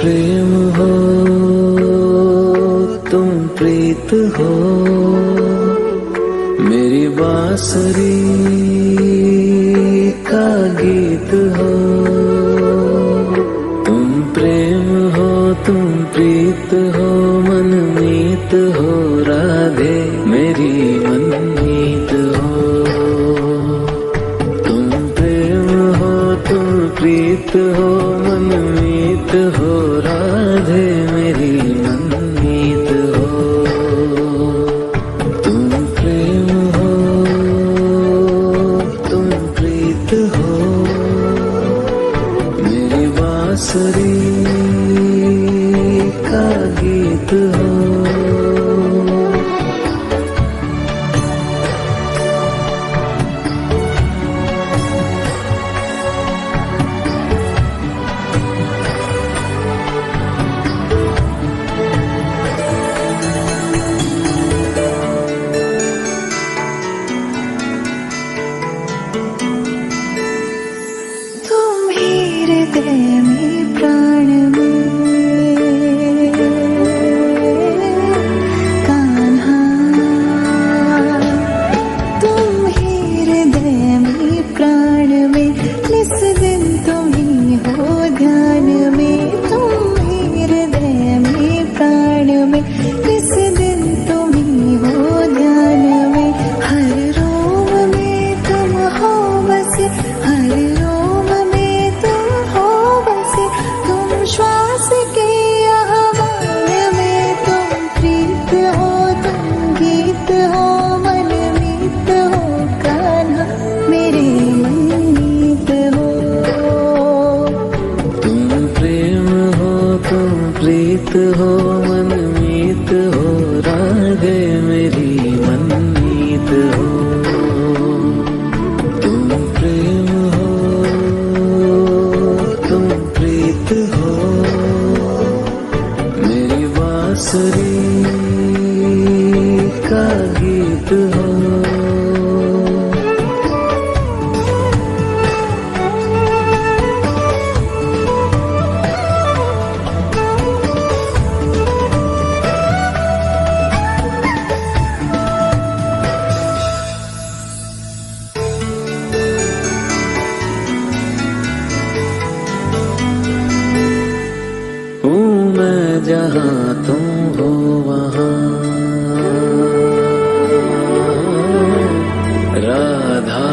प्रेम हो, तुम प्रीत हो, मेरी बांसुरी का गीत हो। तुम प्रेम हो, तुम प्रीत हो, मनमीत हो राधे, मेरी मनमीत हो। तुम प्रेम हो, तुम प्रीत हो, मनमीत हो राधे, मेरी मनमीत हो। तुम प्रेम हो, तुम प्रीत हो, मेरी बांसुरी का गीत हो। प्राण में कान्हा, तुम ही हृदय में प्राण में, निस दिन तुम ही हो ध्यान में। तुम ही हृदय में प्राण में, निस दिन तुम ही हो ध्यान में। हर रोम में तुम हो बसे, हर रोम में तुम हो बसे। तुम श्वास के आह्वान में, तुम प्रीत हो, तुम गीत हो, मनमीत हो कान्हा, मेरे मनमीत हो। तुम प्रेम हो, तुम प्रीत हो, मनमीत हो राधे, मेरी मनमीत हो। तुम प्रेम हो, तुम प्रीत हो, मेरी बांसुरी का गीत हो। हूँ मैं जहाँ तुम हो वहाँ, राधा।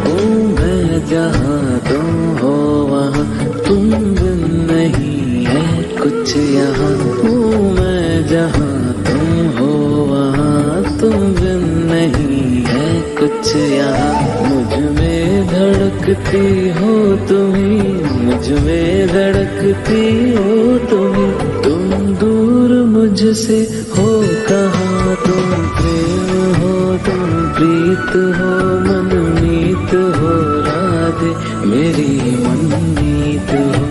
हूँ मैं जहाँ तुम हो वहाँ, तुम बिन नहीं है कुछ यहाँ। हूँ मैं जहाँ तुम हो वहाँ, तुम बिन नहीं है कुछ यहाँ। मुझ में धड़कती हो तुम्ही, मुझ में धड़कती हो तुम्ही, तुम दूर मुझसे हो कहाँ। तुम प्रेम हो, तुम प्रीत हो, मनमीत हो राधे, मेरी मनमीत हो।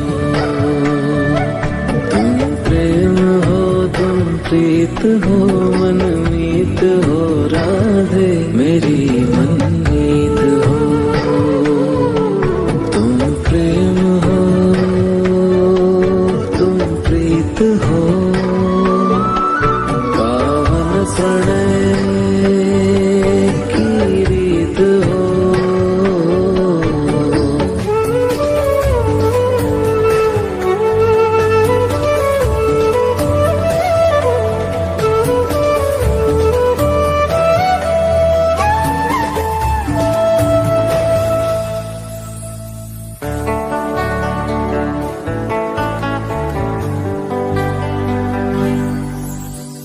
तुम प्रेम हो, तुम प्रीत हो, मनमीत हो राधे, मेरी मनमीत हो। तुम प्रेम हो, तुम प्रीत हो, पावन प्रणय की रीत हो।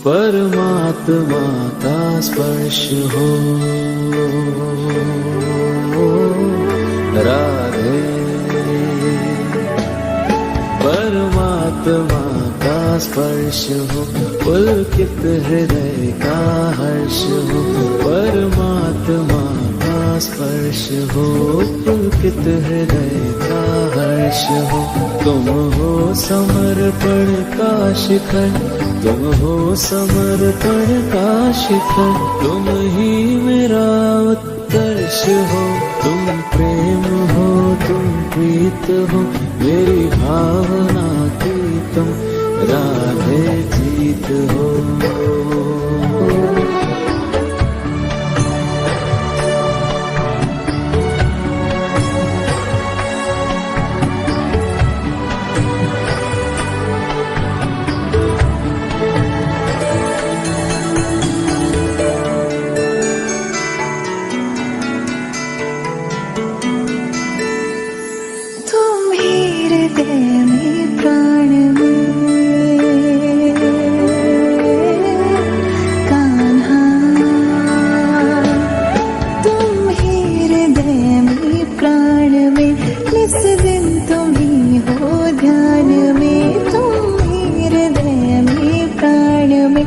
परमात्मा का स्पर्श हो राधे, परमात्मा का स्पर्श हो, पुलकित हृदय का हर्ष हो। परमात्मा का स्पर्श हो, पुलकित हृदय का हर्ष हो। तुम हो समर्पण का शिखर, तुम हो समर्पण का शिखर, तुम ही मेरा उत्कर्ष हो। तुम प्रेम हो, तुम प्रीत हो, मेरी भावना की तुम राधे जीत हो। में प्राण में कान्हा, तुम ही हृदय में प्राण में, इस दिन तुम ही हो ध्यान में। तुम ही हृदय में प्राण में,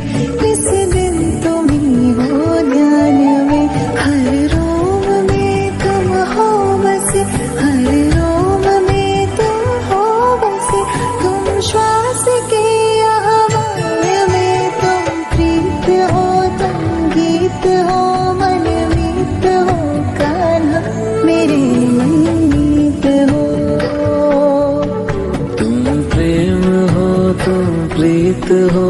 इस दिन तुम ही हो ध्यान में। हर रोम में तुम हो बसे, हर रोम में तुम हो बसे। तुम श्वास के आह्वान में, तुम प्रीत हो, तुम गीत हो, मनमीत हो कान्हा, मेरे मनमीत हो। तुम प्रेम हो, तुम प्रीत हो,